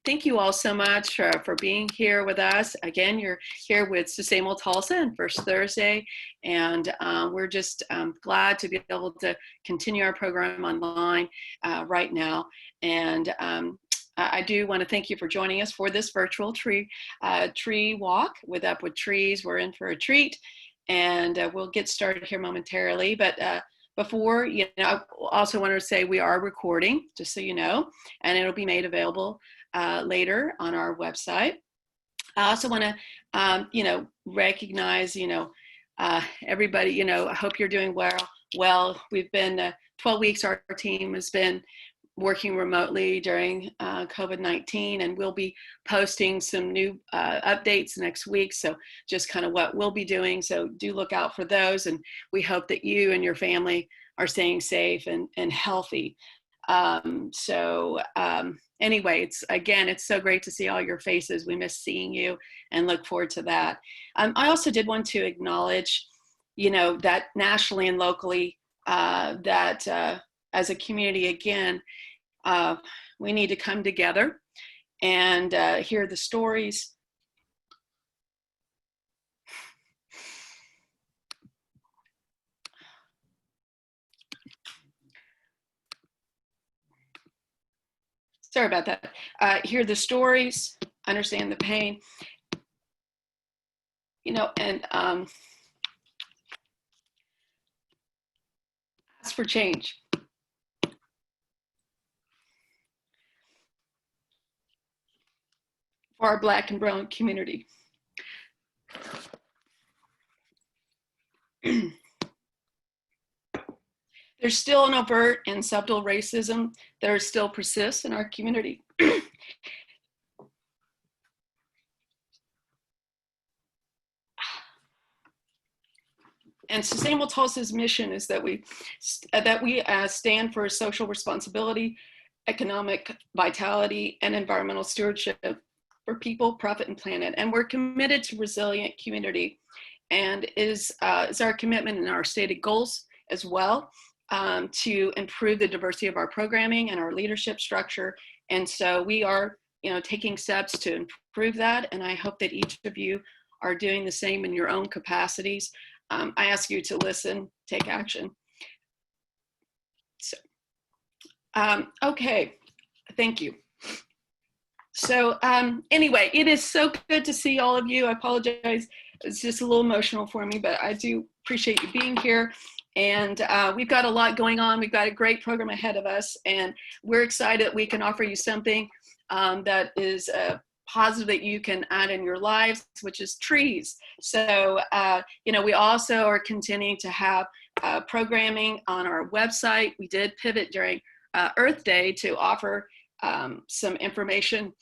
Thank you all so much for being here with us. Again, you're here with Sustainable Tulsa and First Thursday, and we're just glad to be able to continue our program online right now. And I do want to thank you for joining us for this virtual tree walk with Up with Trees. We're in for a treat, and we'll get started here momentarily. But before, I also want to say we are recording, just so you know, and it'll be made available later on our website. I also want to, recognize, everybody, I hope you're doing well. We've been 12 weeks, our team has been working remotely during COVID-19, and we'll be posting some new updates next week. So just kind of what we'll be doing. So do look out for those. And we hope that you and your family are staying safe and healthy. Anyway, it's so great to see all your faces. We miss seeing you and look forward to that. I also did want to acknowledge, that nationally and locally, that as a community, again, we need to come together and hear the stories. Sorry about that. Hear the stories, understand the pain, and ask for change. For our Black and Brown community. There's still an overt and subtle racism that still persists in our community. And Sustainable Tulsa's mission is that we stand for social responsibility, economic vitality, and environmental stewardship for people, profit, and planet. And we're committed to resilient community, and is our commitment in our stated goals as well, to improve the diversity of our programming and our leadership structure. And so we are, taking steps to improve that. And I hope that each of you are doing the same in your own capacities. I ask you to listen, take action. So, okay, thank you. So anyway, it is so good to see all of you. I apologize, it's just a little emotional for me, but I do appreciate you being here. And we've got a lot going on. We've got a great program ahead of us, and we're excited we can offer you something that is positive that you can add in your lives, which is trees. So, we also are continuing to have programming on our website. We did pivot during Earth Day to offer some information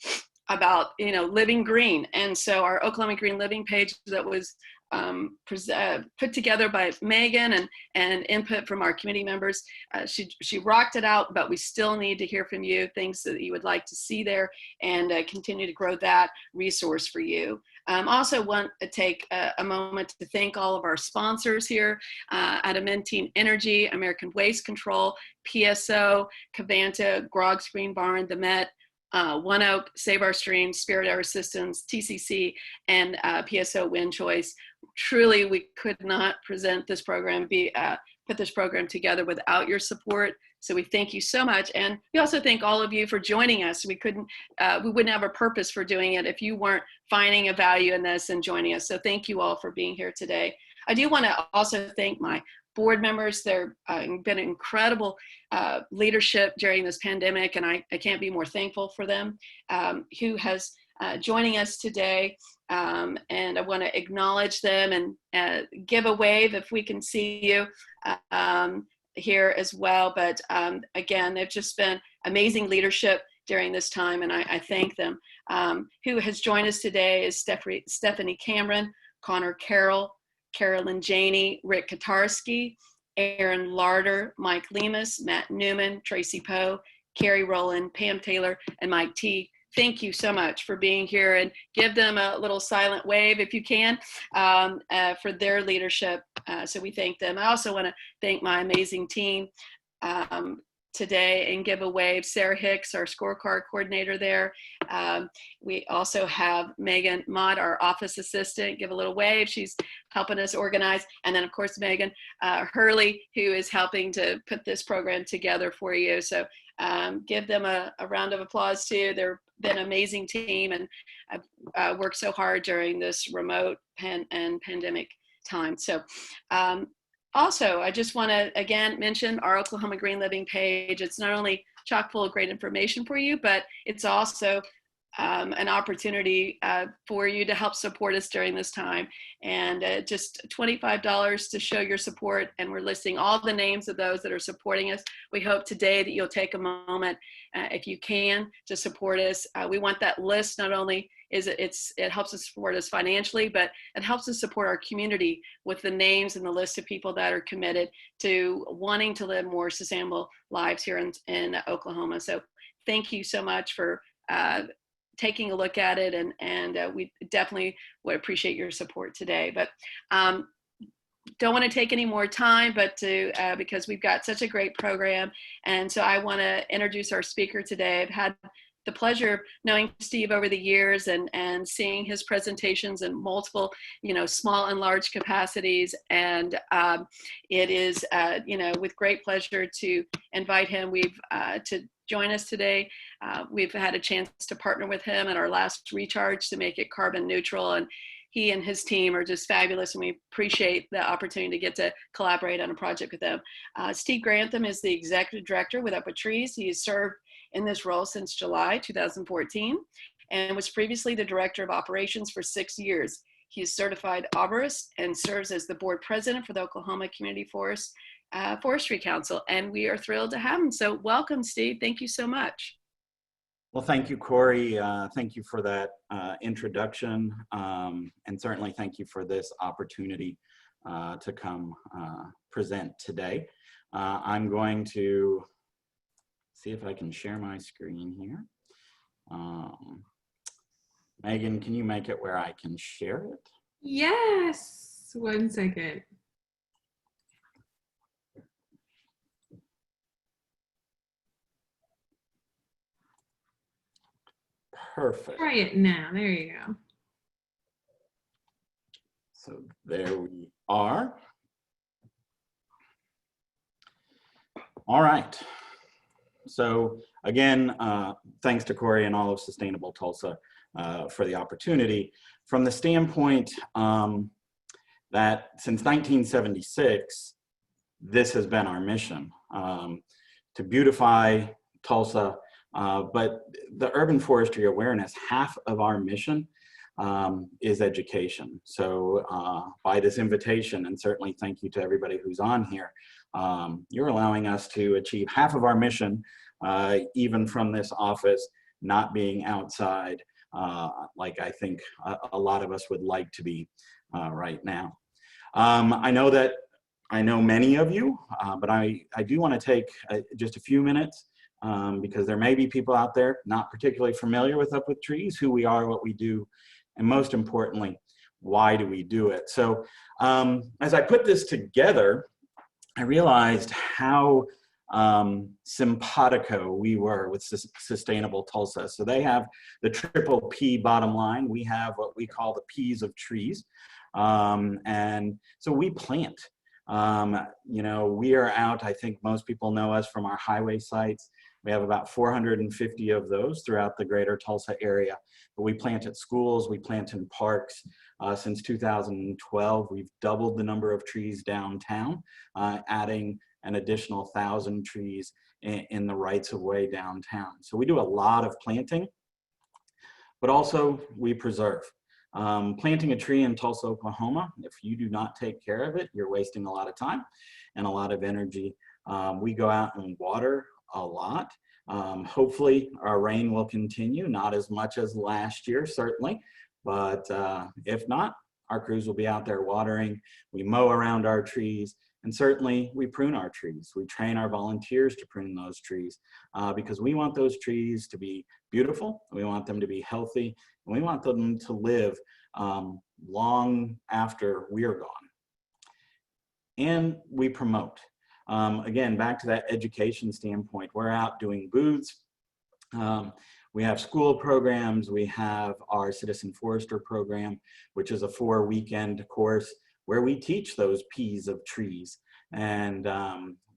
about, living green. And so our Oklahoma Green Living page that was put together by Megan and input from our committee members. She rocked it out, but we still need to hear from you, things that you would like to see there, and continue to grow that resource for you. I also want to take a moment to thank all of our sponsors here, Adamantine Energy, American Waste Control, PSO, Cavanta, Grog's Green Barn, the Met, One Oak, Save Our Streams, Spirit Air Systems, TCC, and PSO Wind Choice. Truly, we could not present this program, put this program together without your support. So we thank you so much. And we also thank all of you for joining us. We wouldn't have a purpose for doing it if you weren't finding a value in this and joining us. So thank you all for being here today. I do want to also thank my board members. They've been incredible leadership during this pandemic, and I can't be more thankful for them. Who has joining us today, and I want to acknowledge them and give a wave if we can see you here as well. But again, they've just been amazing leadership during this time, and I thank them. Who has joined us today is Stephanie Cameron, Connor Carroll, Carolyn Janey, Rick Katarski, Aaron Larder, Mike Lemus, Matt Newman, Tracy Poe, Carrie Rowland, Pam Taylor, and Mike T. Thank you so much for being here, and give them a little silent wave if you can for their leadership. So we thank them. I also want to thank my amazing team. today and give a wave. Sarah Hicks, our scorecard coordinator there. We also have Megan Mott, our office assistant, give a little wave. She's helping us organize. And then of course, Megan Hurley, who is helping to put this program together for you. So give them a round of applause too. They've been an amazing team and have worked so hard during this remote and pandemic time. So also, I just want to again mention our Oklahoma Green Living page. It's not only chock full of great information for you, but it's also an opportunity for you to help support us during this time. And just $25 to show your support. And we're listing all the names of those that are supporting us. We hope today that you'll take a moment, if you can, to support us. We want that list. Not only it helps us support us financially, but it helps us support our community with the names and the list of people that are committed to wanting to live more sustainable lives here in Oklahoma. So thank you so much for taking a look at it, and we definitely would appreciate your support today. But don't want to take any more time, but because we've got such a great program, and so I want to introduce our speaker today. I've had the pleasure of knowing Steve over the years and seeing his presentations in multiple, small and large capacities. And it is, with great pleasure to invite him. To join us today. We've had a chance to partner with him at our last recharge to make it carbon neutral. And he and his team are just fabulous, and we appreciate the opportunity to get to collaborate on a project with them. Steve Grantham is the executive director with ITree. He has served in this role since July 2014 and was previously the director of operations for 6 years. He is certified arborist and serves as the board president for the Oklahoma Community Forestry Council, and we are thrilled to have him. So welcome, Steve. Thank you so much. Well, thank you, Corey. Thank you for that introduction, and certainly thank you for this opportunity to come present today. I'm going to see if I can share my screen here. Megan, can you make it where I can share it? Yes, 1 second. Perfect. Try it now, there you go. So there we are. All right. So again, thanks to Corey and all of Sustainable Tulsa for the opportunity. From the standpoint that since 1976, this has been our mission, to beautify Tulsa, but the urban forestry awareness, half of our mission is education. So by this invitation, and certainly thank you to everybody who's on here, you're allowing us to achieve half of our mission, even from this office, not being outside, like I think a lot of us would like to be right now. I know many of you, but I do want to take just a few minutes because there may be people out there not particularly familiar with Up With Trees, who we are, what we do, and most importantly, why do we do it? So as I put this together, I realized how simpatico we were with Sustainable Tulsa. So they have the triple P bottom line. We have what we call the P's of trees. And so we plant. We are out, I think most people know us from our highway sites. We have about 450 of those throughout the greater Tulsa area. But we plant at schools, we plant in parks. Since 2012, we've doubled the number of trees downtown, adding an additional 1,000 trees in the rights of way downtown. So we do a lot of planting, but also we preserve. Planting a tree in Tulsa, Oklahoma, if you do not take care of it, you're wasting a lot of time and a lot of energy. We go out and water a lot. Hopefully our rain will continue, not as much as last year, certainly, but if not, our crews will be out there watering. We mow around our trees, and certainly we prune our trees. We train our volunteers to prune those trees because we want those trees to be beautiful, we want them to be healthy, and we want them to live long after we're gone. And we promote. Again, back to that education standpoint, we're out doing booths. We have school programs. We have our Citizen Forester program, which is a 4-weekend course where we teach those P's of trees. And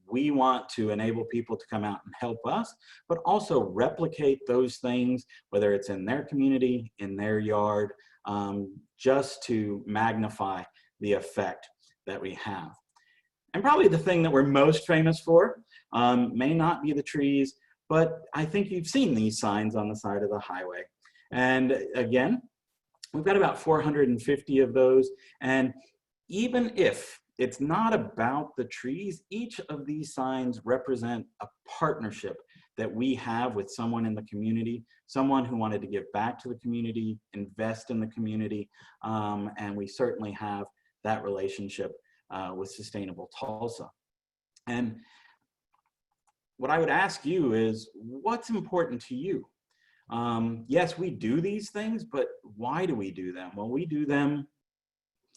we want to enable people to come out and help us, but also replicate those things, whether it's in their community, in their yard, just to magnify the effect that we have. And probably the thing that we're most famous for may not be the trees, but I think you've seen these signs on the side of the highway. And again, we've got about 450 of those. And even if it's not about the trees, each of these signs represent a partnership that we have with someone in the community, someone who wanted to give back to the community, invest in the community, and we certainly have that relationship with Sustainable Tulsa. And what I would ask you is, what's important to you? Yes, we do these things, but why do we do them? Well, we do them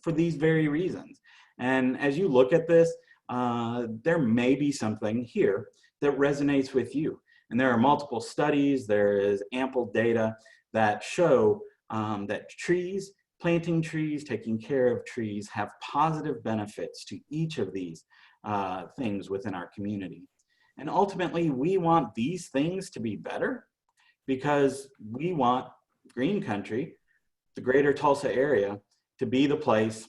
for these very reasons. And as you look at this, there may be something here that resonates with you. And there are multiple studies, there is ample data that show that trees, planting trees, taking care of trees have positive benefits to each of these things within our community. And ultimately, we want these things to be better because we want Green Country, the greater Tulsa area, to be the place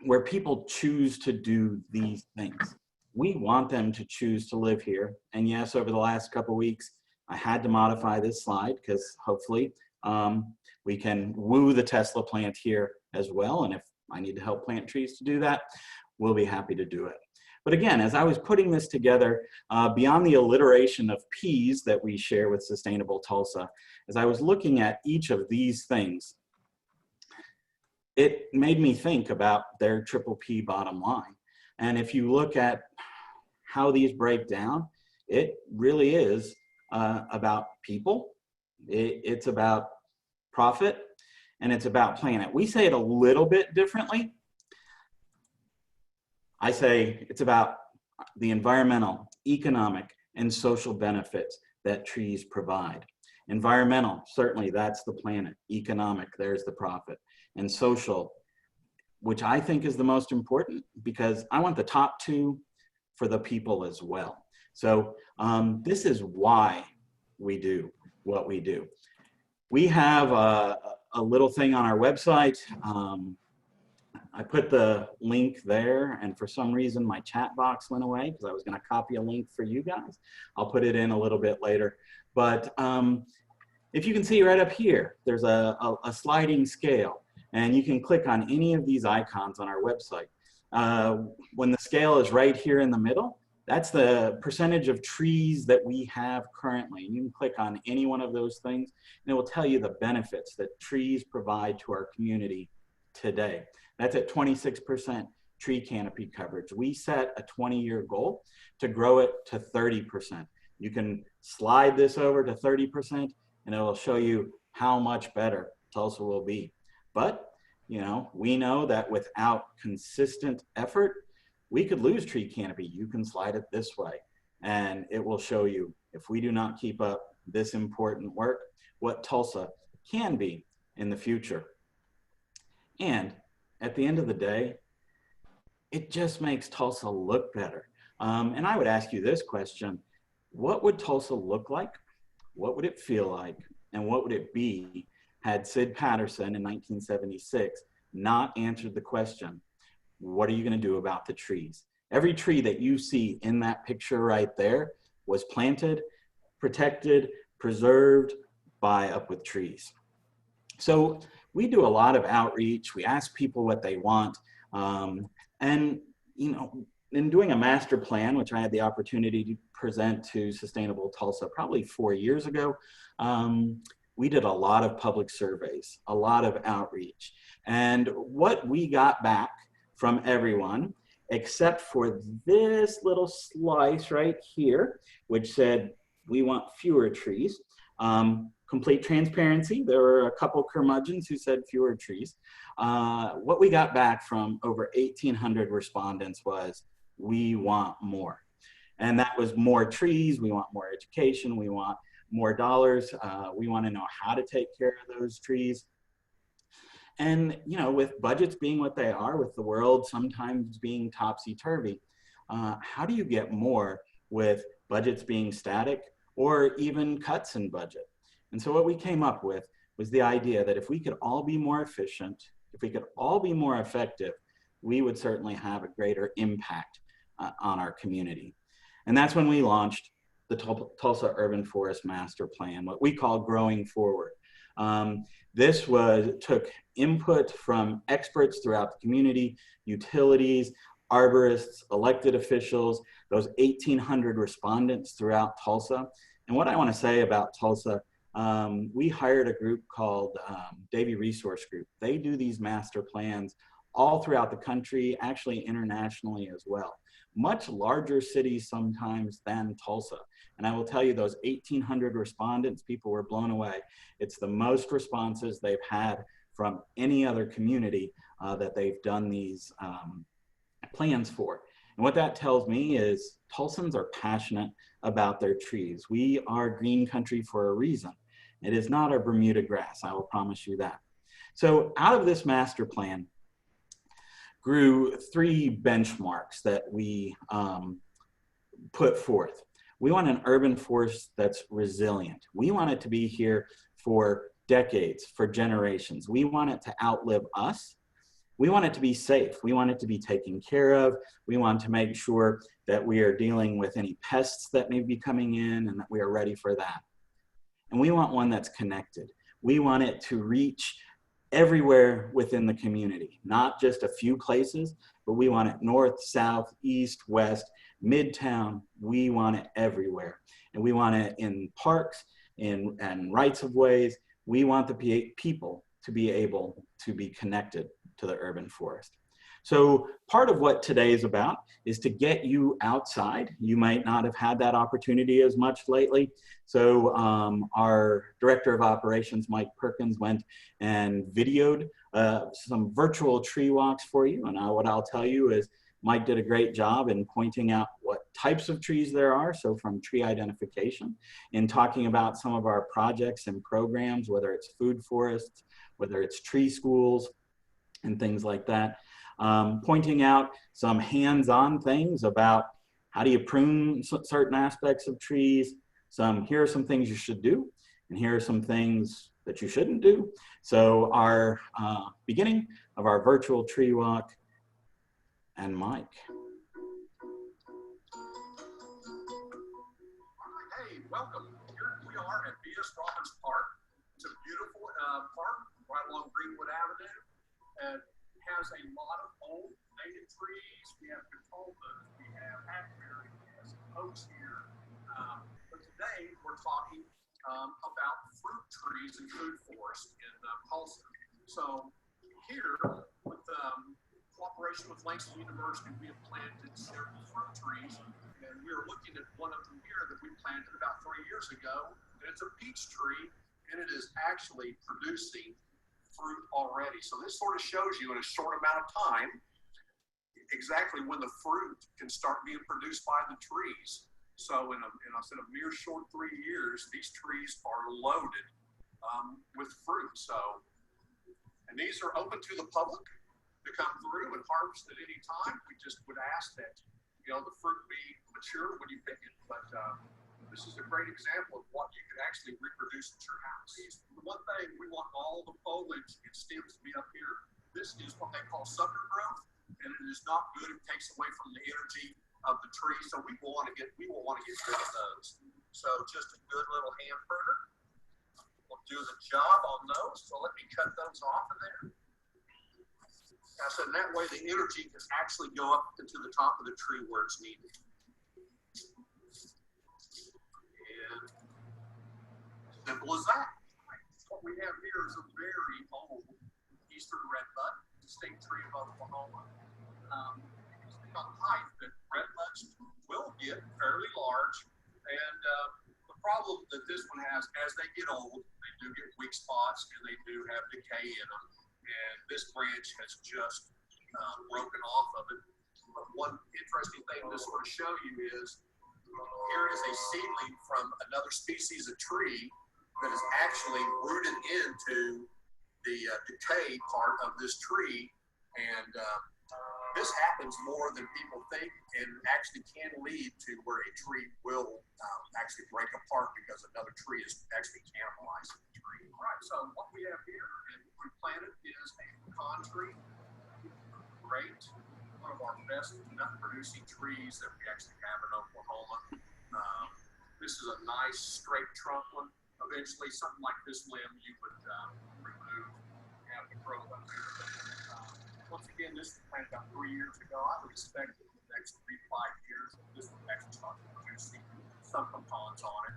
where people choose to do these things. We want them to choose to live here. And yes, over the last couple of weeks, I had to modify this slide because hopefully we can woo the Tesla plant here as well. And if I need to help plant trees to do that, we'll be happy to do it. But again, as I was putting this together, beyond the alliteration of P's that we share with Sustainable Tulsa, as I was looking at each of these things, it made me think about their triple P bottom line. And if you look at how these break down, it really is about people, it's about profit, and it's about planet. We say it a little bit differently. I say it's about the environmental, economic, and social benefits that trees provide. Environmental, certainly that's the planet. Economic, there's the profit. And social, which I think is the most important because I want the top two for the people as well. So this is why we do what we do. We have a little thing on our website. I put the link there, and for some reason my chat box went away because I was going to copy a link for you guys. I'll put it in a little bit later. But if you can see right up here, there's a sliding scale, and you can click on any of these icons on our website. When the scale is right here in the middle, that's the percentage of trees that we have currently. You can click on any one of those things, and it will tell you the benefits that trees provide to our community today. That's at 26% tree canopy coverage. We set a 20-year goal to grow it to 30%. You can slide this over to 30%, and it will show you how much better Tulsa will be. But, you know, we know that without consistent effort, we could lose tree canopy. You can slide it this way, and it will show you, if we do not keep up this important work, what Tulsa can be in the future. And at the end of the day, it just makes Tulsa look better. And I would ask you this question: what would Tulsa look like? What would it feel like? And what would it be had Sid Patterson in 1976 not answered the question, what are you going to do about the trees? Every tree that you see in that picture right there was planted, protected, preserved by Up With Trees. So we do a lot of outreach. We ask people what they want. And, you know, in doing a master plan, which I had the opportunity to present to Sustainable Tulsa probably 4 years ago, we did a lot of public surveys, a lot of outreach. And what we got back from everyone, except for this little slice right here, which said, we want fewer trees. Complete transparency, there were a couple curmudgeons who said fewer trees. What we got back from over 1,800 respondents was, we want more. And that was more trees, we want more education, we want more dollars, we want to know how to take care of those trees. And, you know, with budgets being what they are, with the world sometimes being topsy-turvy, how do you get more with budgets being static or even cuts in budget? And so what we came up with was the idea that if we could all be more efficient, if we could all be more effective, we would certainly have a greater impact on our community. And that's when we launched the Tulsa Urban Forest Master Plan, what we call Growing Forward. This took input from experts throughout the community, utilities, arborists, elected officials, those 1,800 respondents throughout Tulsa. And what I want to say about Tulsa, we hired a group called Davy Resource Group. They do these master plans all throughout the country, actually internationally as well. Much larger cities sometimes than Tulsa. And I will tell you, those 1,800 respondents, people were blown away. It's the most responses they've had from any other community that they've done these plans for. And what that tells me is Tulsans are passionate about their trees. We are green country for a reason. It is not our Bermuda grass, I will promise you that. So out of this master plan grew 3 benchmarks that we put forth. We want an urban forest that's resilient. We want it to be here for decades, for generations. We want it to outlive us. We want it to be safe. We want it to be taken care of. We want to make sure that we are dealing with any pests that may be coming in and that we are ready for that. And we want one that's connected. We want it to reach everywhere within the community, not just a few places, but we want it north, south, east, west, midtown. We want it everywhere. And we want it in parks, in rights of ways. We want the people to be able to be connected to the urban forest. So part of what today is about is to get you outside. You might not have had that opportunity as much lately. So our Director of Operations, Mike Perkins, went and videoed some virtual tree walks for you. And what I'll tell you is Mike did a great job in pointing out what types of trees there are, so from tree identification, in talking about some of our projects and programs, whether it's food forests, whether it's tree schools, and things like that. Pointing out some hands-on things about how do you prune certain aspects of trees, here are some things you should do, and here are some things that you shouldn't do. So our beginning of our virtual tree walk, and Mike. Hey, welcome. Here we are at B.S. Roberts Park. It's a beautiful park right along Greenwood Avenue. It has a lot of old native trees. We have catalpas, we have hackberry, we have some oaks here. But today we're talking about fruit trees and food forests in Tulsa. So here, with cooperation with Langston University, we have planted several fruit trees, and we are looking at one of them here that we planted about 3 years ago, and it's a peach tree, and it is actually producing fruit already. So this sort of shows you in a short amount of time exactly when the fruit can start being produced by the trees. So in a mere short 3 years, these trees are loaded with fruit. So, and these are open to the public to come through and harvest at any time. We just would ask that, you know, the fruit be mature when you pick it. But this is a great example of what you could actually reproduce at your house. The one thing, we want all the foliage and stems to be up here. This is what they call sucker growth, and it is not good. It takes away from the energy of the tree. So we will want to get rid of those. So just a good little hand pruner will do the job on those. So let me cut those off of there. Now, so that way the energy can actually go up into the top of the tree where it's needed. And simple as that. What we have here is a very old eastern redbud, the state tree of Oklahoma. It's on height that redbuds will get fairly large, and the problem that this one has, as they get old, they do get weak spots and they do have decay in them. And this branch has just broken off of it. one interesting thing to sort of show you is here is a seedling from another species of tree that is actually rooted into the decay part of this tree, and this happens more than people think, and actually can lead to where a tree will actually break apart because another tree is actually cannibalizing the tree. All right, so what we have here and we planted is a pecan tree. Great, one of our best nut-producing trees that we actually have in Oklahoma. This is a nice straight trunk one. Eventually, something like this limb you would remove and have it grow up here. Once again, this was planted about 3 years ago. I would expect in the next 3 to 5 years that this will actually start producing some pecans on it.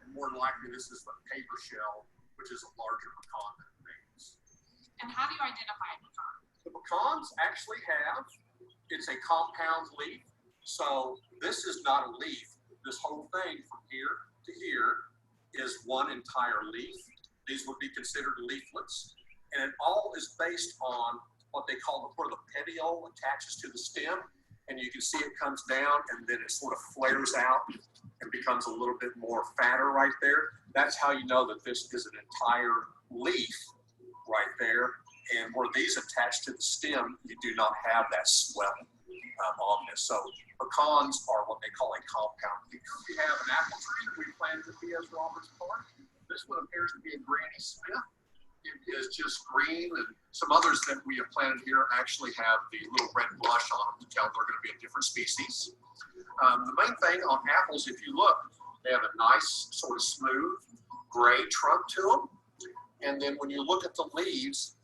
And more than likely, this is a paper shell, which is a larger pecan than things. And how do you identify a pecan? The pecans actually have, it's a compound leaf. So this is not a leaf. This whole thing from here to here is one entire leaf. These would be considered leaflets. And it all is based on what they call where the petiole attaches to the stem. And you can see it comes down and then it sort of flares out and becomes a little bit more fatter right there. That's how you know that this is an entire leaf right there. And where these attach to the stem, you do not have that swelling on this. So pecans are what they call a compound leaf. We have an apple tree that we planted at B.S. Roberts Park. This one appears to be a Granny Smith. It is just green, and some others that we have planted here actually have the little red blush on them to tell they're going to be a different species. The main thing on apples, if you look, they have a nice sort of smooth gray trunk to them. And then when you look at the leaves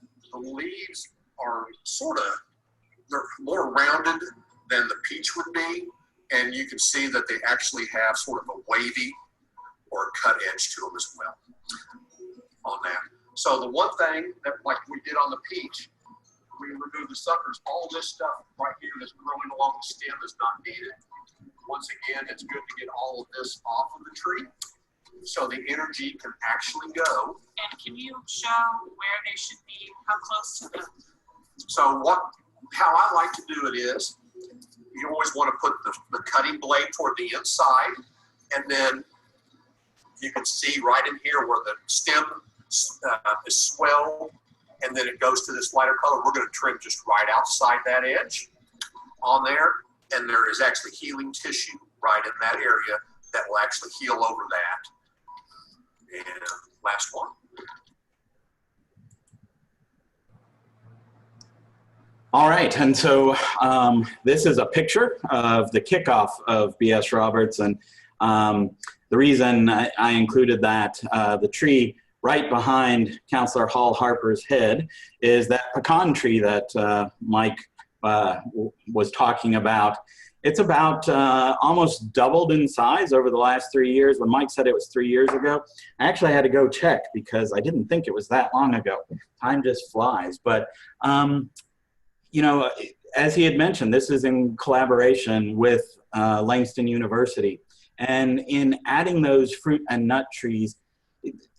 are sort of, they're more rounded than the peach would be. And you can see that they actually have sort of a wavy or cut edge to them as well on that. So the one thing that, like we did on the peach, we removed the suckers. All this stuff right here that's growing along the stem is not needed. Once again, it's good to get all of this off of the tree so the energy can actually go. And can you show where they should be, how close to them? So how I like to do it is, you always want to put the cutting blade toward the inside, and then you can see right in here where the stem is swelled, and then it goes to this lighter color. We're going to trim just right outside that edge on there, and there is actually healing tissue right in that area that will actually heal over that. And last one. All right, and so this is a picture of the kickoff of B.S. Roberts, and the reason I included that, the tree right behind Councillor Hall Harper's head is that pecan tree that Mike was talking about. It's about almost doubled in size over the last 3 years. When Mike said it was 3 years ago, I actually had to go check because I didn't think it was that long ago. Time just flies. But, you know, as he had mentioned, this is in collaboration with Langston University. And in adding those fruit and nut trees,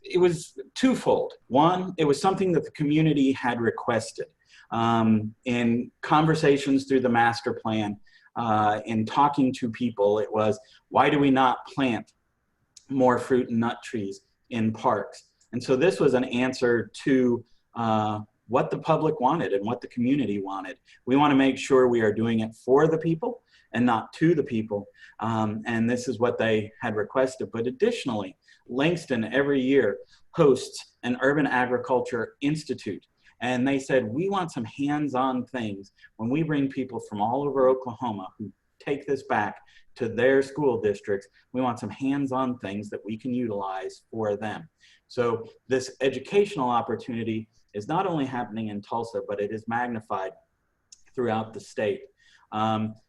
it was twofold. One, it was something that the community had requested. In conversations through the master plan, in talking to people, it was, why do we not plant more fruit and nut trees in parks? And so this was an answer to what the public wanted and what the community wanted. We want to make sure we are doing it for the people and not to the people. And this is what they had requested. But additionally, Langston every year hosts an Urban Agriculture Institute. And they said, we want some hands-on things when we bring people from all over Oklahoma who take this back to their school districts. We want some hands-on things that we can utilize for them. So this educational opportunity is not only happening in Tulsa, but it is magnified throughout the state.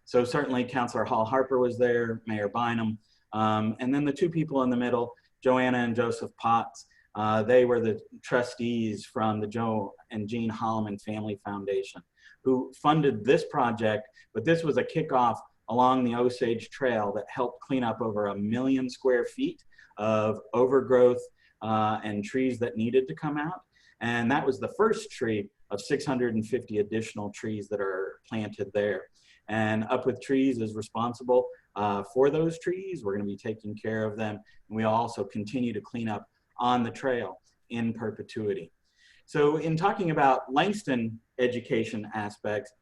So certainly Councillor Hall Harper was there, Mayor Bynum, and then the two people in the middle, Joanna and Joseph Potts. They were the trustees from the Joe and Jean Holloman Family Foundation who funded this project, but this was a kickoff along the Osage Trail that helped clean up over 1 million square feet of overgrowth and trees that needed to come out. And that was the first tree of 650 additional trees that are planted there. And Up With Trees is responsible for those trees. We're going to be taking care of them. And we also continue to clean up on the trail in perpetuity. So in talking about Langston education aspects,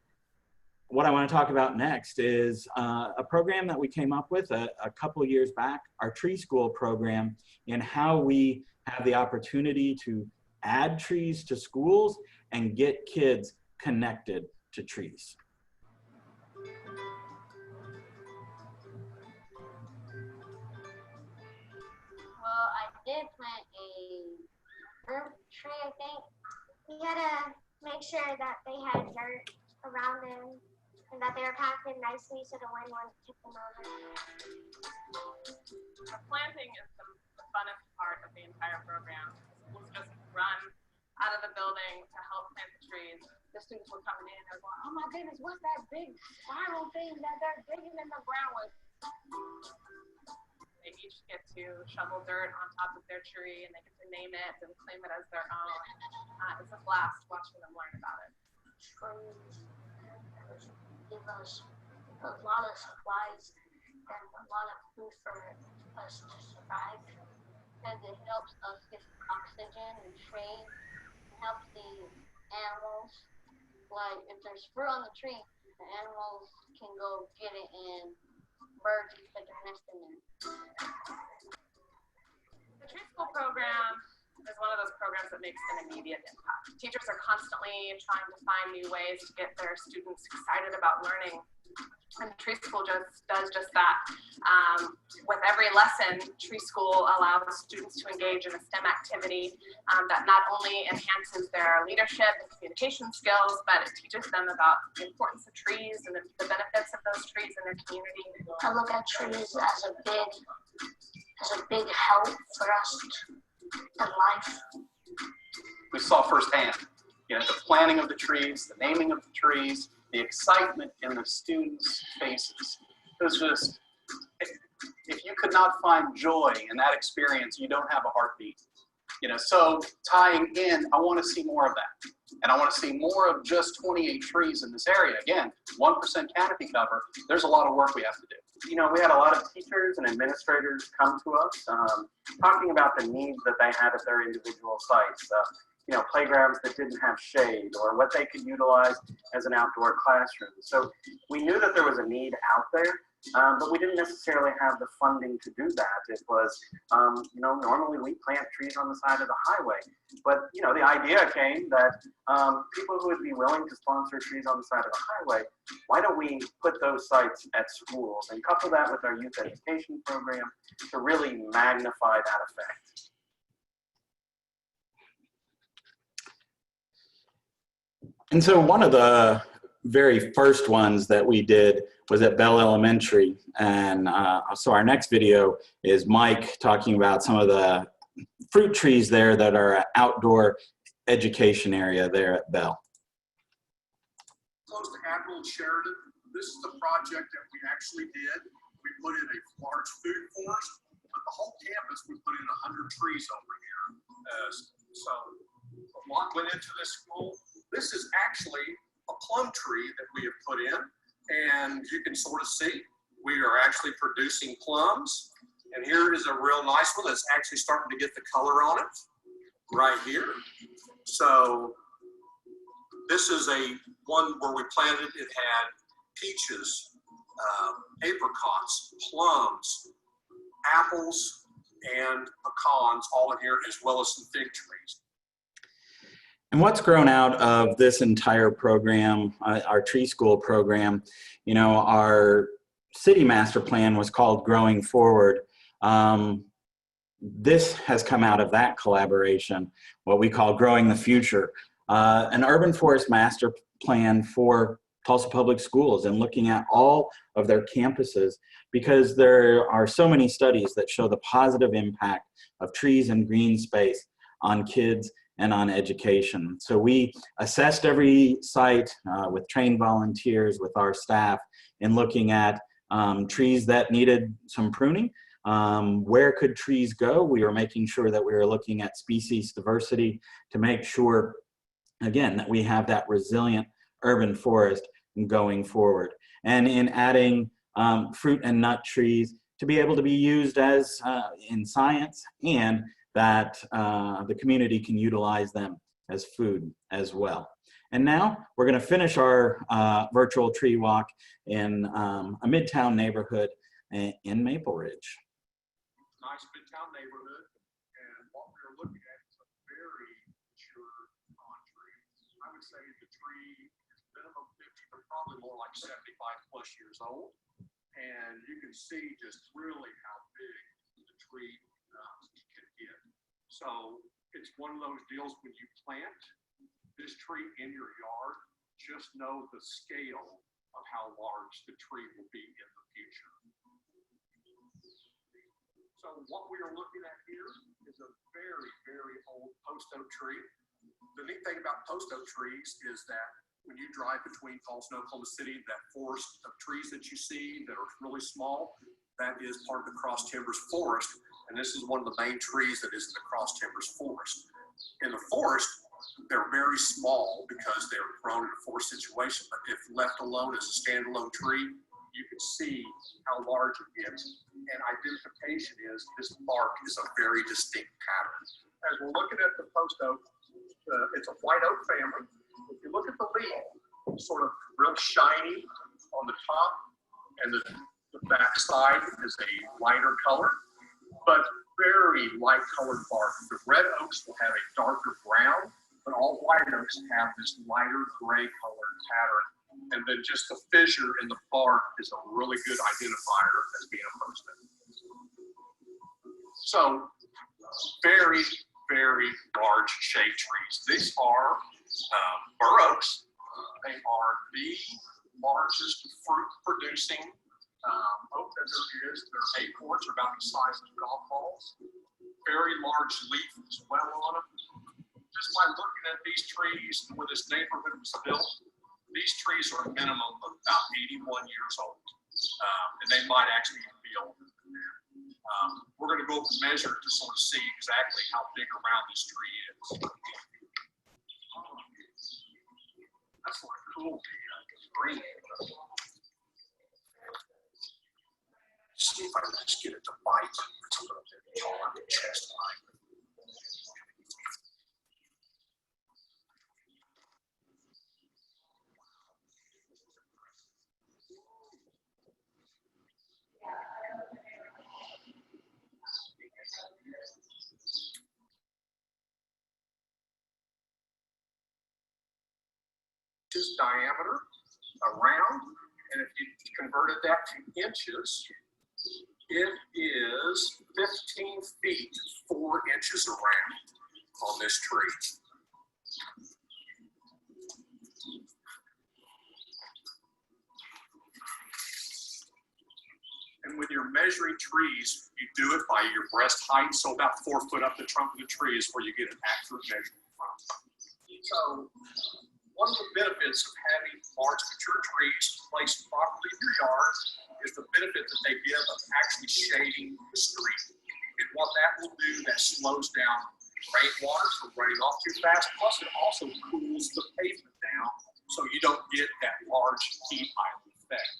what I want to talk about next is a program that we came up with a couple of years back, our Tree School program, and how we have the opportunity to add trees to schools and get kids connected to trees. Well, I did plant a herb tree, I think. We had to make sure that they had dirt around them and that they were packed in nicely so the wind wouldn't tip them over. The planting is the funnest part of the entire program. Schools just run out of the building to help plant the trees. The students were coming in and they're going, oh my goodness, what's that big spiral thing that they're digging in the ground with? They each get to shovel dirt on top of their tree and they get to name it and claim it as their own. It's a blast watching them learn about it. Trees give us a lot of supplies and a lot of food for us to survive. And it helps us get oxygen and trade. It helps the animals. Like if there's fruit on the tree, the animals can go get it and birds can put their nest in there. The Tree School program is one of those programs that makes an immediate impact. Teachers are constantly trying to find new ways to get their students excited about learning. And Tree School just does just that. With every lesson, Tree School allows students to engage in a STEM activity that not only enhances their leadership and communication skills, but it teaches them about the importance of trees and the benefits of those trees in their community. I look at trees as a big help for us in life. We saw firsthand, the planting of the trees, the naming of the trees, the excitement in the students' faces. It was just, if you could not find joy in that experience, you don't have a heartbeat. So tying in, I want to see more of that. And I want to see more of just 28 trees in this area. Again, 1% canopy cover. There's a lot of work we have to do. We had a lot of teachers and administrators come to us talking about the needs that they had at their individual sites. Playgrounds that didn't have shade or what they could utilize as an outdoor classroom. So we knew that there was a need out there, but we didn't necessarily have the funding to do that. It was, normally we plant trees on the side of the highway, but the idea came that people who would be willing to sponsor trees on the side of the highway, why don't we put those sites at schools and couple that with our youth education program to really magnify that effect. And so one of the very first ones that we did was at Bell Elementary. And so our next video is Mike talking about some of the fruit trees there that are an outdoor education area there at Bell. Close to Admiral Sheridan, this is the project that we actually did. We put in a large food forest, but the whole campus, we put in 100 trees over here. So a lot went into this school. This is actually a plum tree that we have put in, and you can sort of see we are actually producing plums. And here is a real nice one that's actually starting to get the color on it right here. So this is a one where we planted. It had peaches, apricots, plums, apples, and pecans all in here, as well as some fig trees. And what's grown out of this entire program, our Tree School program, our city master plan was called Growing Forward. This has come out of that collaboration, what we call Growing the Future, an urban forest master plan for Tulsa Public Schools and looking at all of their campuses, because there are so many studies that show the positive impact of trees and green space on kids and on education. So we assessed every site with trained volunteers, with our staff, in looking at trees that needed some pruning. Where could trees go? We were making sure that we were looking at species diversity to make sure, again, that we have that resilient urban forest going forward. and in adding fruit and nut trees to be able to be used as in science, and that the community can utilize them as food as well. And now we're going to finish our virtual tree walk in a midtown neighborhood in Maple Ridge. Nice midtown neighborhood, and what we're looking at is a very mature pine tree. I would say the tree is minimum 50, but probably more like 75+ years old. And you can see just really how big the tree can get. So it's one of those deals when you plant this tree in your yard, just know the scale of how large the tree will be in the future. So what we are looking at here is a very, very old post oak tree. The neat thing about post oak trees is that when you drive between Tulsa and Oklahoma City, that forest of trees that you see that are really small, that is part of the Cross Timbers Forest. And this is one of the main trees that is in the Cross Timbers Forest. In the forest, they're very small because they're prone to a forest situation, but if left alone as a standalone tree, you can see how large it gets. And identification is this bark is a very distinct pattern. As we're looking at the post oak, it's a white oak family. If you look at the leaf, sort of real shiny on the top, and the back side is a lighter color, but very light colored bark. The red oaks will have a darker brown, but all white oaks have this lighter gray colored pattern. And then just the fissure in the bark is a really good identifier as being a post oak. So very, very large shade trees. These are bur oaks. They are the largest fruit producing oak that there is. Their acorns are about the size of golf balls. Very large leaf as well on them. Just by looking at these trees where this neighborhood was built, these trees are a minimum of about 81 years old. And they might actually even be older than that. We're going to go up and measure to sort of see exactly how big around this tree is. That's like cool green. See if I can just get it to bite. It's a little bit tall on the chest line. Diameter around, and if you converted that to inches, it is 15 feet 4 inches around on this tree. And when you're measuring trees, you do it by your breast height, so about 4 foot up the trunk of the tree is where you get an accurate measurement from. So one of the benefits of having large mature trees placed properly in your yard is the benefit that they give of actually shading the street. And what that will do, that slows down rainwater from running off too fast, plus it also cools the pavement down so you don't get that large heat island effect.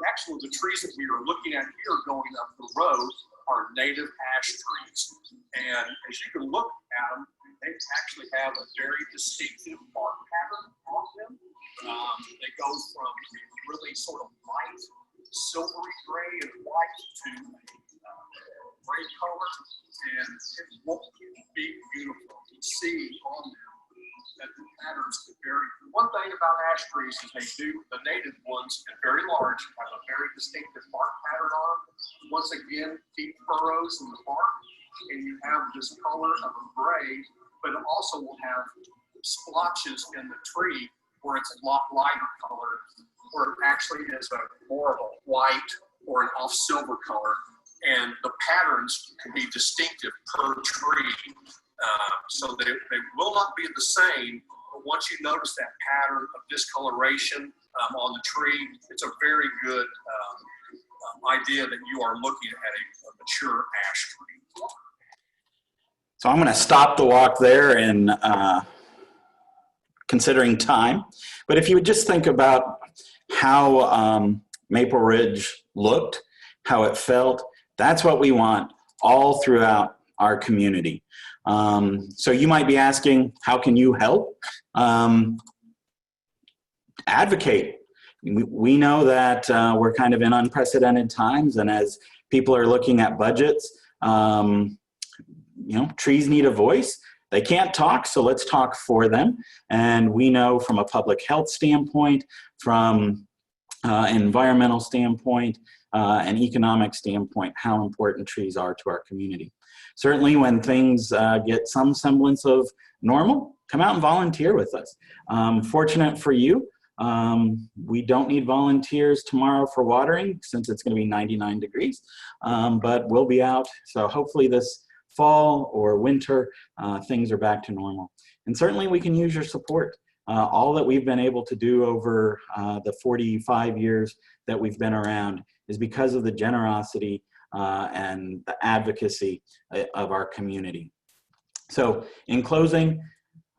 Actually, the trees that we are looking at here going up the road are native ash trees. And as you can look at them, they actually have a very distinctive bark pattern on them. They go from a really sort of light, silvery gray and white to gray color, and it will be beautiful to see on them that the patterns can vary. One thing about ash trees is they do, the native ones, and very large, have a very distinctive bark pattern on them. Once again, deep furrows in the bark, and you have this color of a gray, but it also will have splotches in the tree where it's a lot lighter color, where it actually is a more of a white or an off silver color. And the patterns can be distinctive per tree. So they will not be the same, but once you notice that pattern of discoloration on the tree, it's a very good idea that you are looking at a mature ash tree. So I'm going to stop the walk there in considering time. But if you would just think about how Maple Ridge looked, how it felt. That's what we want all throughout our community. So you might be asking, how can you help? Advocate. We know that we're kind of in unprecedented times, and as people are looking at budgets, trees need a voice. They can't talk, so let's talk for them. And we know from a public health standpoint, from an environmental standpoint, an economic standpoint, how important trees are to our community. Certainly when things get some semblance of normal, come out and volunteer with us. Fortunate for you, we don't need volunteers tomorrow for watering since it's going to be 99 degrees, but we'll be out. So hopefully this fall or winter, things are back to normal. And certainly we can use your support. All that we've been able to do over the 45 years that we've been around is because of the generosity and the advocacy of our community. So in closing,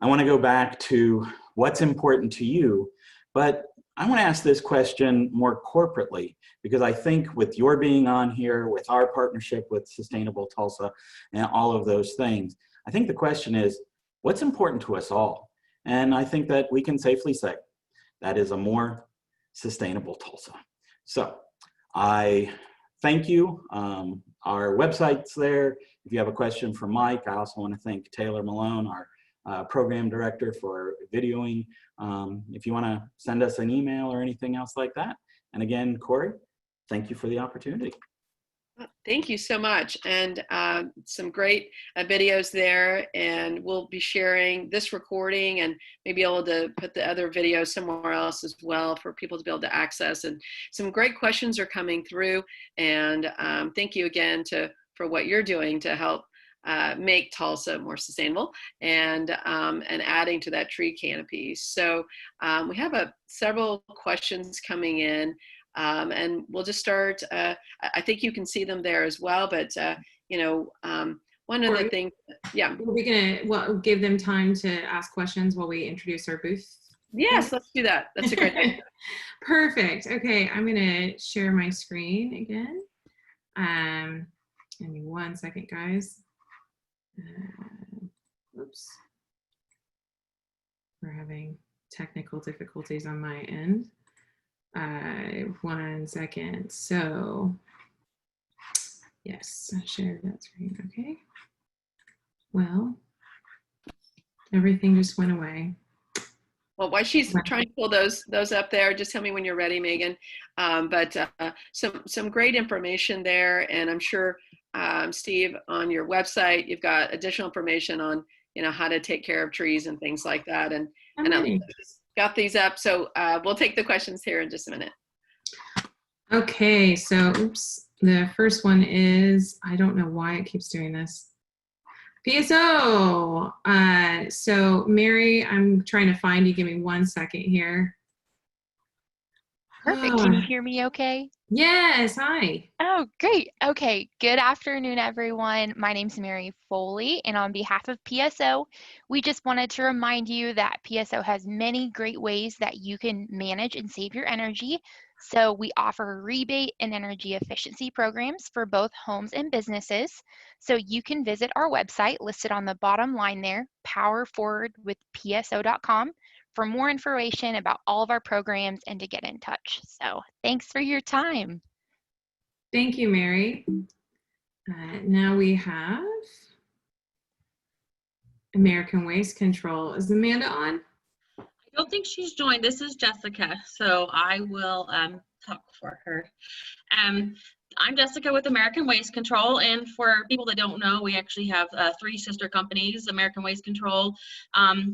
I want to go back to what's important to you, but I want to ask this question more corporately, because I think with your being on here, with our partnership with Sustainable Tulsa and all of those things, I think the question is, what's important to us all? And I think that we can safely say that is a more sustainable Tulsa. So I thank you. Our website's there. If you have a question for Mike, I also want to thank Taylor Malone, our program director, for videoing. If you want to send us an email or anything else like that. And again, Corey, thank you for the opportunity. Thank you so much. And some great videos there. And we'll be sharing this recording and maybe able to put the other videos somewhere else as well for people to be able to access. And some great questions are coming through. And thank you again for what you're doing to help make Tulsa more sustainable and adding to that tree canopy. So we have several questions coming in. And we'll just start, I think you can see them there as well, but, one of the things, yeah. Are we gonna give them time to ask questions while we introduce our booth? Yes, let's do that. That's a great idea. Perfect. Okay, I'm gonna share my screen again. Give me 1 second, guys. Oops. We're having technical difficulties on my end. 1 second. So, yes, I shared that screen. Okay. Well, everything just went away. Well, while she's trying to pull those up there, just tell me when you're ready, Megan. But some great information there, and I'm sure Steve, on your website, you've got additional information on how to take care of trees and things like that. And I got these up, so we'll take the questions here in just a minute. Okay, so oops, the first one is, I don't know why it keeps doing this. PSO. So Mary, I'm trying to find you. Give me 1 second here. Perfect. Can you hear me okay? Yes, hi. Oh, great. Okay, good afternoon, everyone. My name's Mary Foley, and on behalf of PSO, we just wanted to remind you that PSO has many great ways that you can manage and save your energy. So we offer rebate and energy efficiency programs for both homes and businesses. So you can visit our website listed on the bottom line there, powerforwardwithpso.com, for more information about all of our programs and to get in touch. So thanks for your time. Thank you, Mary. Now we have American Waste Control. Is Amanda on? I don't think she's joined. This is Jessica, so I will talk for her. I'm Jessica with American Waste Control, and for people that don't know, we actually have 3 sister companies, American Waste Control.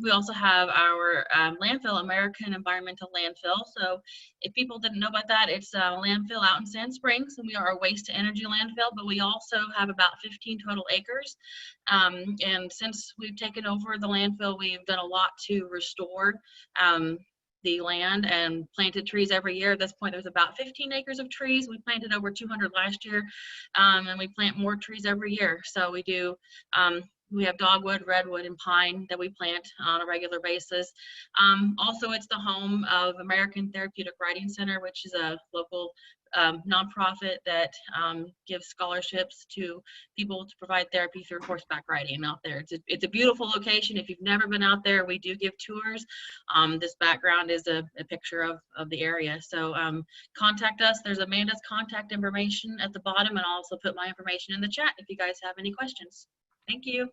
We also have our landfill, American Environmental Landfill. So if people didn't know about that, it's a landfill out in Sand Springs, and we are a waste to energy landfill, but we also have about 15 total acres. And since we've taken over the landfill, we've done a lot to restore the land and planted trees every year. At this point, there's about 15 acres of trees. We planted over 200 last year, and we plant more trees every year. So we do We have dogwood, redwood, and pine that we plant on a regular basis. Also, it's the home of American Therapeutic Writing Center, which is a local nonprofit that gives scholarships to people to provide therapy through horseback riding out there. It's a beautiful location. If you've never been out there, we do give tours. This background is a picture of the area. So contact us. There's Amanda's contact information at the bottom, and I'll also put my information in the chat if you guys have any questions. Thank you.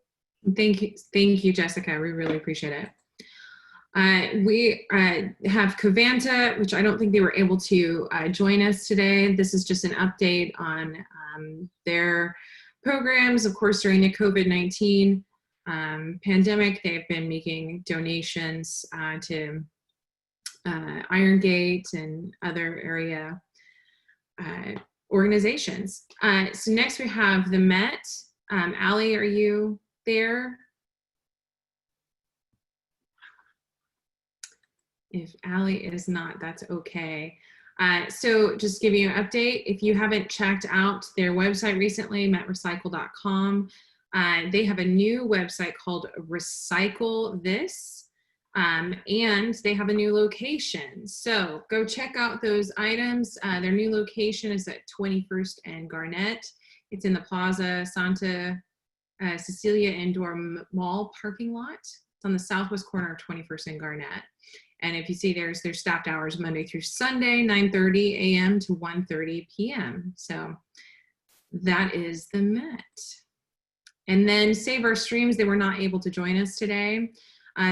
Thank you, Jessica. We really appreciate it. We have Covanta, which I don't think they were able to join us today. This is just an update on their programs. Of course, during the COVID-19 pandemic, they've been making donations to Iron Gate and other area organizations. So next we have the Met. Allie, are you there? If Allie is not, that's okay. So just give you an update. If you haven't checked out their website recently, metrecycle.com, they have a new website called Recycle This, and they have a new location. So go check out those items. Their new location is at 21st and Garnett. It's in the Plaza Santa Cecilia Indoor Mall parking lot. It's on the southwest corner of 21st and Garnett. And if you see there's staffed hours Monday through Sunday, 9:30 a.m. to 1:30 p.m. So that is the Met. And then Save Our Streams, they were not able to join us today.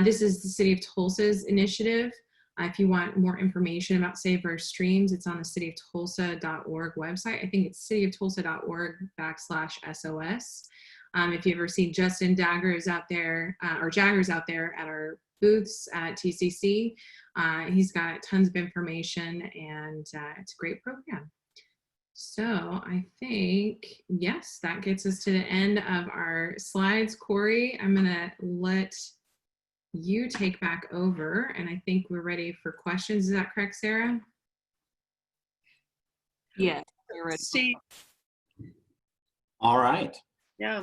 This is the City of Tulsa's initiative. If you want more information about Save Our Streams, it's on the cityoftulsa.org website. I think it's cityoftulsa.org/SOS. If you ever see Justin Daggers out there, or Jaggers out there at our booths at TCC, he's got tons of information, and it's a great program. So I think, yes, that gets us to the end of our slides. Corey, I'm gonna let you take back over, and I think we're ready for questions. Is that correct, Sarah? Yes, we're ready. See, All right. yeah.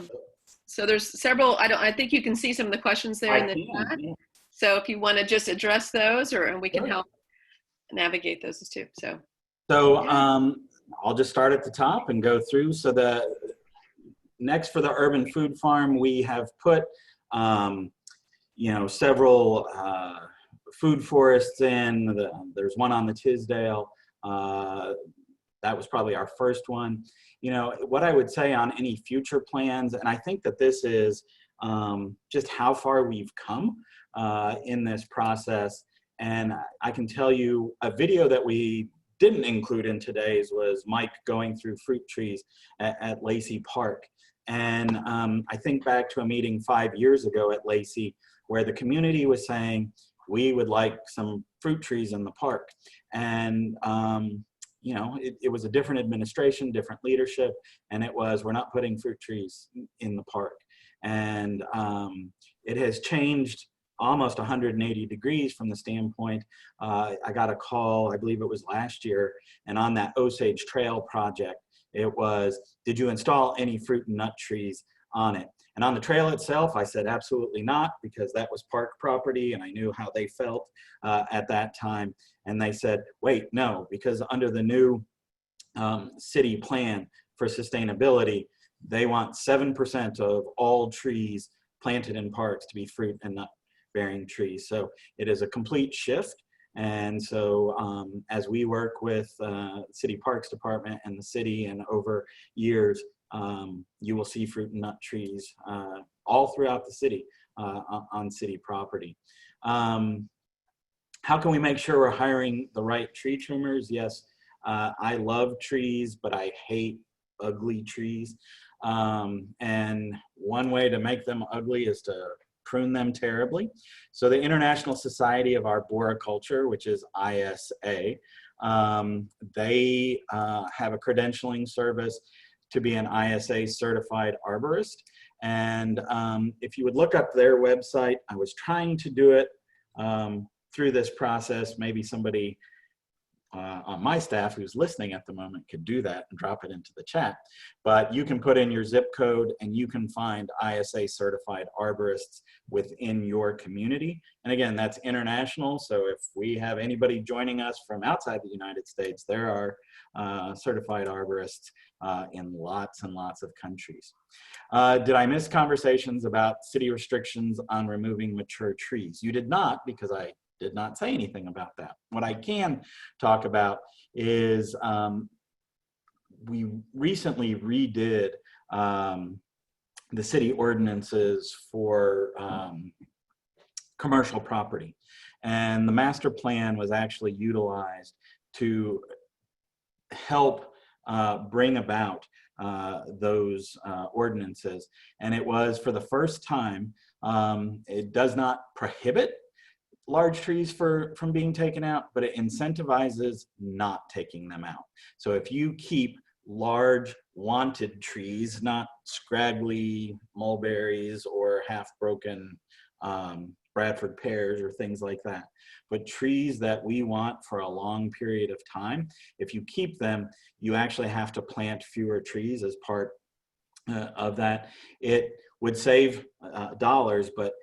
So there's several. I think you can see some of the questions there in the chat. Yeah. So if you want to just address those, and we can Sure. help navigate those too. So I'll just start at the top and go through. So the next, for the urban food farm, we have put several food forests in. There's one on the Tisdale. That was probably our first one. What I would say on any future plans, and I think that this is just how far we've come in this process. And I can tell you a video that we didn't include in today's was Mike going through fruit trees at Lacey Park. And I think back to a meeting 5 years ago at Lacey where the community was saying, we would like some fruit trees in the park. And it was a different administration, different leadership, and it was, we're not putting fruit trees in the park. And it has changed almost 180 degrees from the standpoint. I got a call, I believe it was last year, and on that Osage Trail project, it was, did you install any fruit and nut trees on it? And on the trail itself, I said absolutely not, because that was park property and I knew how they felt at that time. And they said, wait, no, because under the new city plan for sustainability, they want 7% of all trees planted in parks to be fruit and nut bearing trees. So it is a complete shift. And so as we work with City Parks Department and the city, and over years, you will see fruit and nut trees all throughout the city on city property. How can we make sure we're hiring the right tree trimmers? Yes, I love trees, but I hate ugly trees. And one way to make them ugly is to prune them terribly. So the International Society of Arboriculture, which is ISA, they have a credentialing service to be an ISA certified arborist. And if you would look up their website, I was trying to do it through this process. Maybe somebody on my staff who's listening at the moment could do that and drop it into the chat. But you can put in your zip code and you can find ISA certified arborists within your community. And again, that's international. So if we have anybody joining us from outside the United States, there are certified arborists in lots and lots of countries. Did I miss conversations about city restrictions on removing mature trees? You did not, because I did not say anything about that. What I can talk about is we recently redid the city ordinances for commercial property. And the master plan was actually utilized to help bring about those ordinances. And it was for the first time, it does not prohibit large trees from being taken out, but it incentivizes not taking them out. So if you keep large wanted trees, not scraggly mulberries or half broken Bradford pears or things like that, but trees that we want for a long period of time, if you keep them, you actually have to plant fewer trees as part of that. It would save dollars, but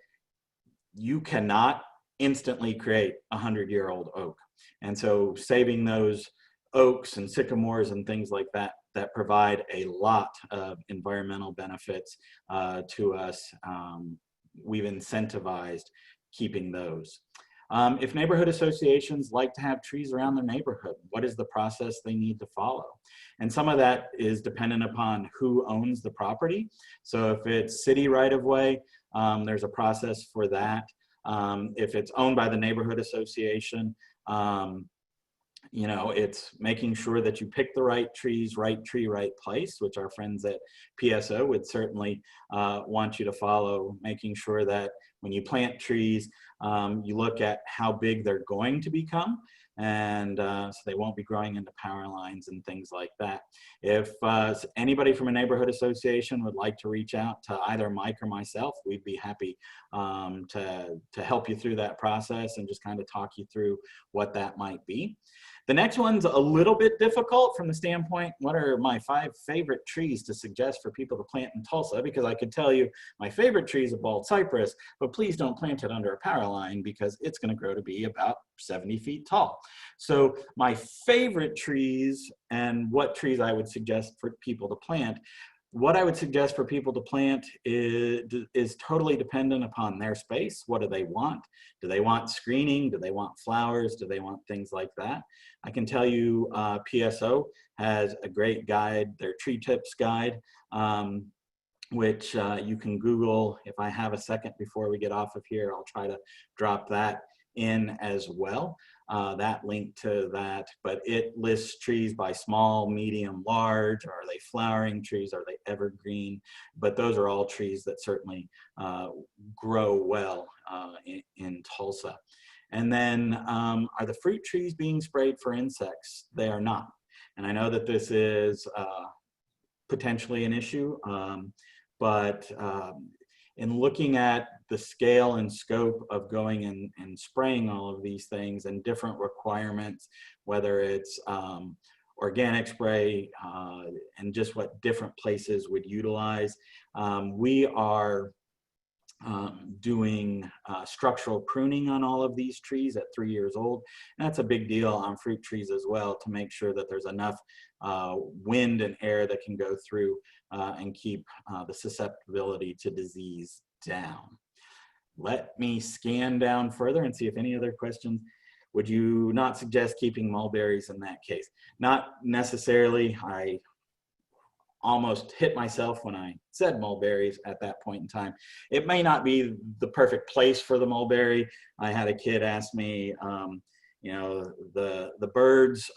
you cannot instantly create a 100-year-old oak. And so saving those oaks and sycamores and things like that, that provide a lot of environmental benefits to us, we've incentivized keeping those. If neighborhood associations like to have trees around their neighborhood, what is the process they need to follow? And some of that is dependent upon who owns the property. So if it's city right-of-way, there's a process for that. If it's owned by the neighborhood association, you know, it's making sure that you pick the right trees, right tree, right place, which our friends at PSO would certainly want you to follow, making sure that when you plant trees, you look at how big they're going to become, and so they won't be growing into power lines and things like that. If anybody from a neighborhood association would like to reach out to either Mike or myself, we'd be happy to help you through that process and just kind of talk you through what that might be. The next one's a little bit difficult from the standpoint, what are my 5 favorite trees to suggest for people to plant in Tulsa? Because I could tell you my favorite tree is a bald cypress, but please don't plant it under a power line because it's going to grow to be about 70 feet tall. So my favorite trees and what trees I would suggest for people to plant, what I would suggest for people to plant is totally dependent upon their space. What do they want? Do they want screening? Do they want flowers? Do they want things like that? I can tell you PSO has a great guide, their tree tips guide, which you can Google. If I have a second before we get off of here, I'll try to drop that in as well, that link to that, but it lists trees by small, medium, large. Are they flowering trees? Are they evergreen? But those are all trees that certainly grow well in Tulsa. And then are the fruit trees being sprayed for insects? They are not. And I know that this is potentially an issue, but in looking at the scale and scope of going and spraying all of these things and different requirements, whether it's organic spray and just what different places would utilize, we are doing structural pruning on all of these trees at 3 years old. And that's a big deal on fruit trees as well, to make sure that there's enough wind and air that can go through and keep the susceptibility to disease down. Let me scan down further and see if any other questions. Would you not suggest keeping mulberries in that case? Not necessarily. I almost hit myself when I said mulberries at that point in time. It may not be the perfect place for the mulberry. I had a kid ask me, you know, the birds,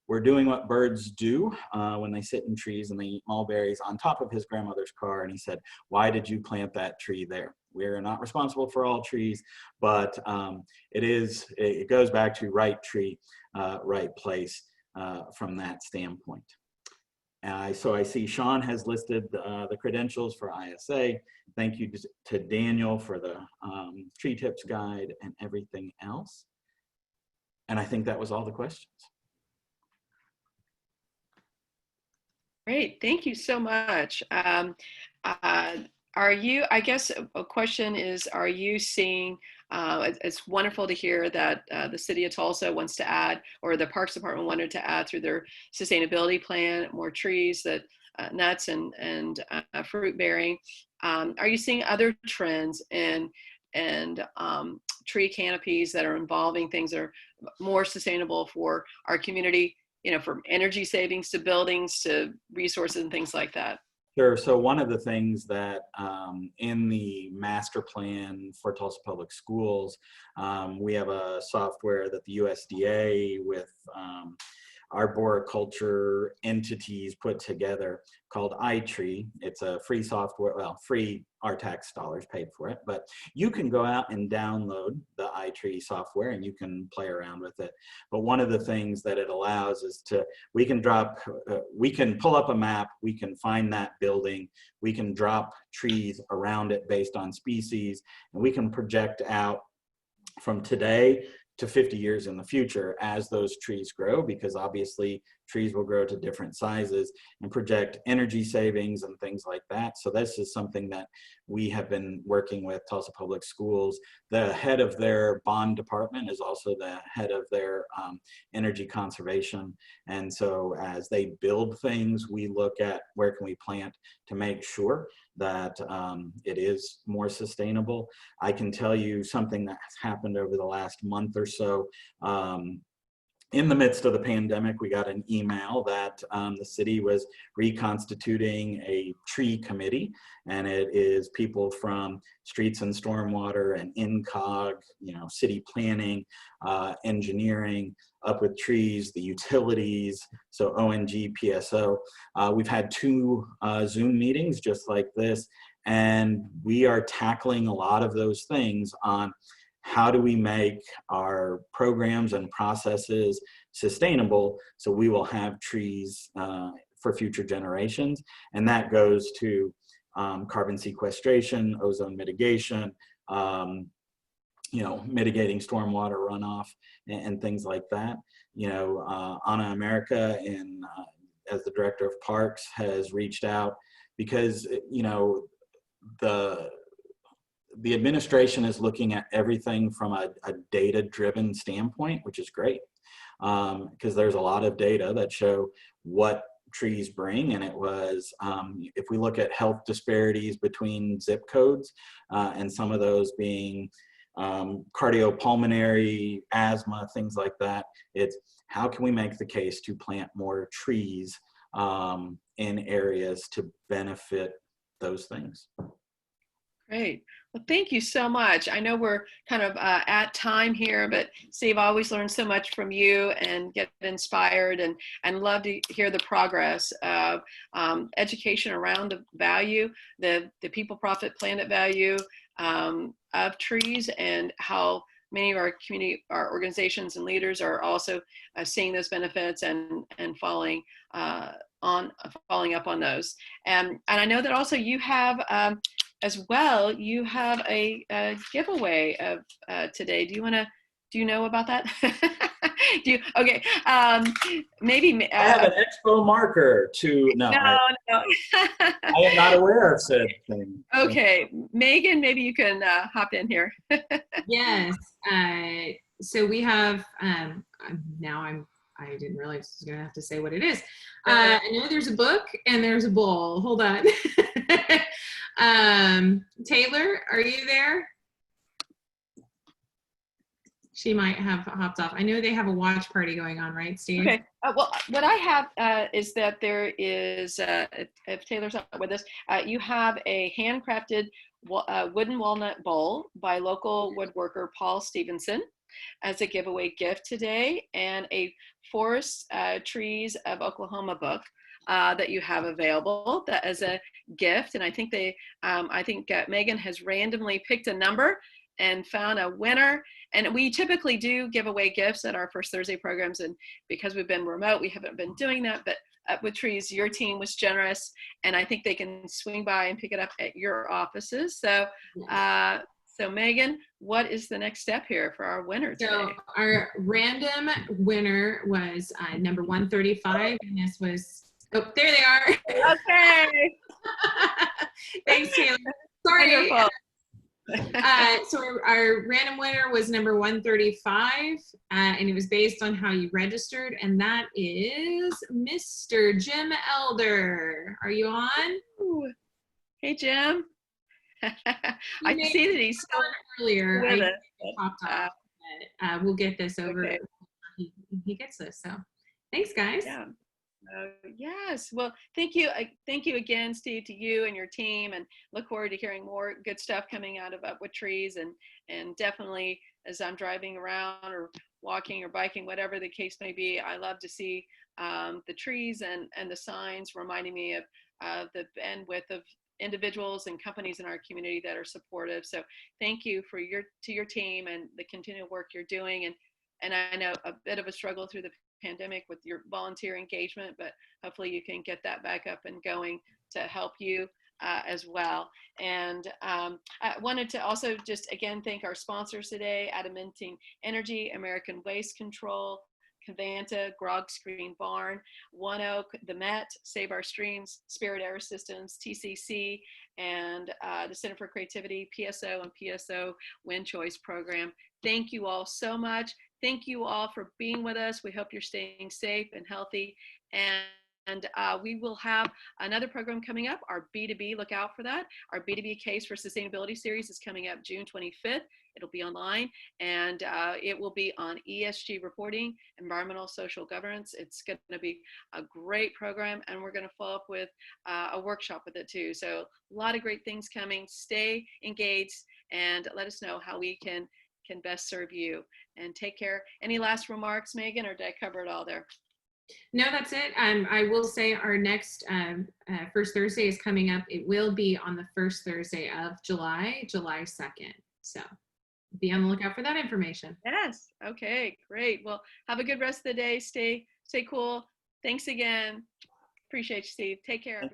we're doing what birds do when they sit in trees and they eat mulberries on top of his grandmother's car. And he said, why did you plant that tree there? We're not responsible for all trees, but it goes back to right tree, right place from that standpoint. So I see Sean has listed the credentials for ISA. Thank you to Daniel for the tree tips guide and everything else. I think that was all the questions. Great, thank you so much. Are you, I guess a question is, are you seeing, it's wonderful to hear that the city of Tulsa wants to add, or the Parks Department wanted to add through their sustainability plan, more trees, that nuts and fruit bearing. Are you seeing other trends in tree canopies that are involving things that are more sustainable for our community, you know, from energy savings to buildings to resources and things like that? Sure. So one of the things that in the master plan for Tulsa Public Schools, we have a software that the USDA with arboriculture entities put together called ITree. It's a free software, well, free, our tax dollars paid for it, but you can go out and download the ITree software and you can play around with it. But one of the things that it allows is we can pull up a map, we can find that building, we can drop trees around it based on species, and we can project out from today to 50 years in the future as those trees grow, because obviously trees will grow to different sizes, and project energy savings and things like that. So this is something that we have been working with Tulsa Public Schools. The head of their bond department is also the head of their energy conservation. And so as they build things, we look at where can we plant to make sure that it is more sustainable. I can tell you something that's happened over the last month or so. In the midst of the pandemic, we got an email that the city was reconstituting a tree committee, and it is people from streets and stormwater and INCOG, you know, city planning, engineering, up with trees, the utilities, so ONG, PSO. We've had 2 Zoom meetings just like this, and we are tackling a lot of those things on how do we make our programs and processes sustainable so we will have trees for future generations. And that goes to carbon sequestration, ozone mitigation, you know, mitigating stormwater runoff and things like that. You know, Anna America, as the director of parks, has reached out because, you know, the administration is looking at everything from a data-driven standpoint, which is great, because there's a lot of data that show what trees bring. And it was, if we look at health disparities between zip codes, and some of those being cardiopulmonary, asthma, things like that, it's how can we make the case to plant more trees in areas to benefit those things. Great. Well, thank you so much. I know we're kind of at time here, but Steve, I always learn so much from you and get inspired and love to hear the progress of education around the value, the people, profit, planet value of trees, and how many of our community, our organizations and leaders are also seeing those benefits and following up on those. And I know that also you have as well, you have a giveaway of today. Do you know about that? Okay. Maybe. I have an expo marker to, no. No. I am not aware of said thing. Okay. Megan, maybe you can hop in here. Yes. So we have, I didn't realize I was going to have to say what it is. I know there's a book and there's a bowl. Hold on. Taylor, are you there? She might have hopped off. I know they have a watch party going on, right, Steve? Okay. Well, what I have is that there is, if Taylor's not with us, you have a handcrafted wooden walnut bowl by local woodworker Paul Stevenson as a giveaway gift today, and a Forest Trees of Oklahoma book that you have available that as a gift. And I think Megan has randomly picked a number and found a winner. And we typically do give away gifts at our First Thursday programs, and because we've been remote, we haven't been doing that. But with Trees, your team was generous, and I think they can swing by and pick it up at your offices. So So Megan, what is the next step here for our winner today? So our random winner was number 135, and this was, oh, there they are. Okay. Thanks, Taylor. Sorry. Wonderful. So our random winner was number 135, and it was based on how you registered, and that is Mr. Jim Elder. Are you on? Ooh. Hey, Jim. I may see that he's still earlier. with I us. popped off, but we'll get this over. Okay. He gets this. So thanks, guys. Yeah. Yes. Well, thank you. Thank you again, Steve, to you and your team, and look forward to hearing more good stuff coming out of Up with Trees. And definitely, as I'm driving around or walking or biking, whatever the case may be, I love to see the trees and the signs reminding me of the bandwidth of individuals and companies in our community that are supportive. So thank you for your team and the continual work you're doing. And I know a bit of a struggle through the pandemic with your volunteer engagement, but hopefully you can get that back up and going to help you as well. And I wanted to also just again thank our sponsors today: Adamanting Energy, American Waste Control, Cavanta, Grog Screen Barn, One Oak, the Met, Save Our Streams, Spirit Air Systems, TCC, and the Center for Creativity, PSO, and PSO Wind Choice Program. Thank you all so much. Thank you all for being with us. We hope you're staying safe and healthy. And we will have another program coming up, our B2B, look out for that. Our B2B Case for Sustainability series is coming up June 25th. It'll be online, and it will be on ESG reporting, environmental social governance. It's going to be a great program, and we're going to follow up with a workshop with it too. So a lot of great things coming. Stay engaged and let us know how we can best serve you. And take care. Any last remarks, Megan, or did I cover it all there? No, that's it. I will say our next First Thursday is coming up. It will be on the first Thursday of July 2nd. So be on the lookout for that information. Yes. Okay, great. Well, have a good rest of the day. Stay cool. Thanks again. Appreciate you, Steve. Take care.